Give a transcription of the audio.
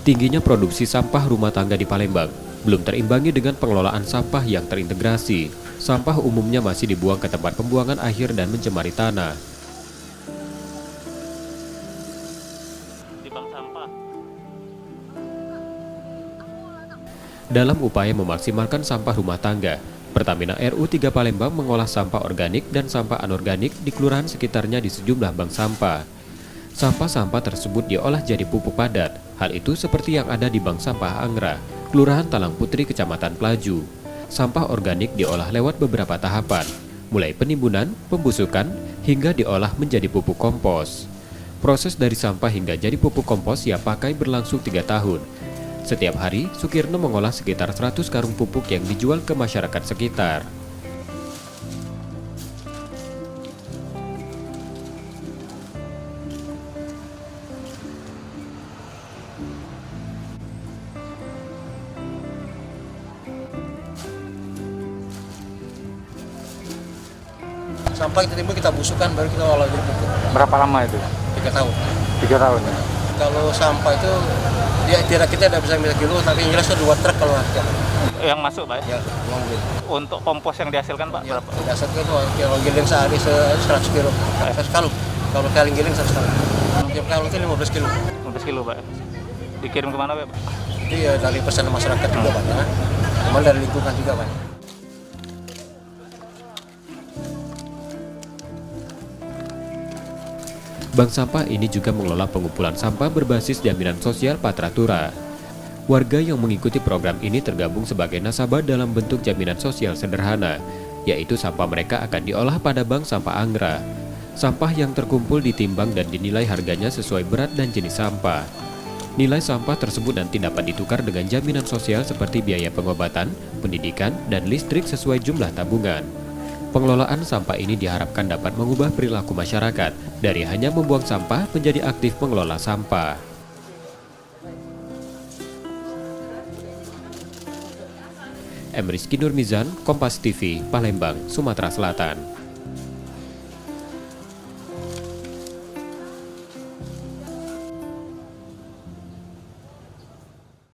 Tingginya produksi sampah rumah tangga di Palembang belum terimbangi dengan pengelolaan sampah yang terintegrasi. Sampah umumnya masih dibuang ke tempat pembuangan akhir dan mencemari tanah. Di bank sampah. Dalam upaya memaksimalkan sampah rumah tangga, Pertamina RU 3 Palembang mengolah sampah organik dan sampah anorganik di kelurahan sekitarnya di sejumlah bank sampah. Sampah-sampah tersebut diolah jadi pupuk padat. Hal itu seperti yang ada di Bank Sampah Angra, Kelurahan Talang Putri, Kecamatan Pelaju. Sampah organik diolah lewat beberapa tahapan, mulai penimbunan, pembusukan, hingga diolah menjadi pupuk kompos. Proses dari sampah hingga jadi pupuk kompos siap pakai berlangsung 3 tahun. Setiap hari, Sukirno mengolah sekitar 100 karung pupuk yang dijual ke masyarakat sekitar. Sampah kita timbul, kita busukkan, baru kita olah jadi pupuk. Berapa lama itu? 3 tahun. 3 tahun ya? Kalau sampah itu, dia tidak kita tidak bisa ambil kilo, tapi yang jelas itu 2 truk kalau harga. Yang masuk, Pak? Ya, mobil. Untuk kompos yang dihasilkan, Pak, Ya, berapa? dasar itu kalau giling sehari 100 kilo. 100 kalung. Kalau kali giling 100 kalung. Tiap kalung itu 15 kilo. 15 kilo, Pak. Dikirim kemana, Pak? Itu ya dari pesanan masyarakat juga banyak. Kemudian dari lingkungan juga banyak. Bank sampah ini juga mengelola pengumpulan sampah berbasis jaminan sosial Patratura. Warga yang mengikuti program ini tergabung sebagai nasabah dalam bentuk jaminan sosial sederhana, yaitu sampah mereka akan diolah pada Bank Sampah Angra. Sampah yang terkumpul ditimbang dan dinilai harganya sesuai berat dan jenis sampah. Nilai sampah tersebut nanti dapat ditukar dengan jaminan sosial seperti biaya pengobatan, pendidikan, dan listrik sesuai jumlah tabungan. Pengelolaan sampah ini diharapkan dapat mengubah perilaku masyarakat dari hanya membuang sampah menjadi aktif mengelola sampah. M. Rizky Nurmizan, Kompas TV, Palembang, Sumatera Selatan.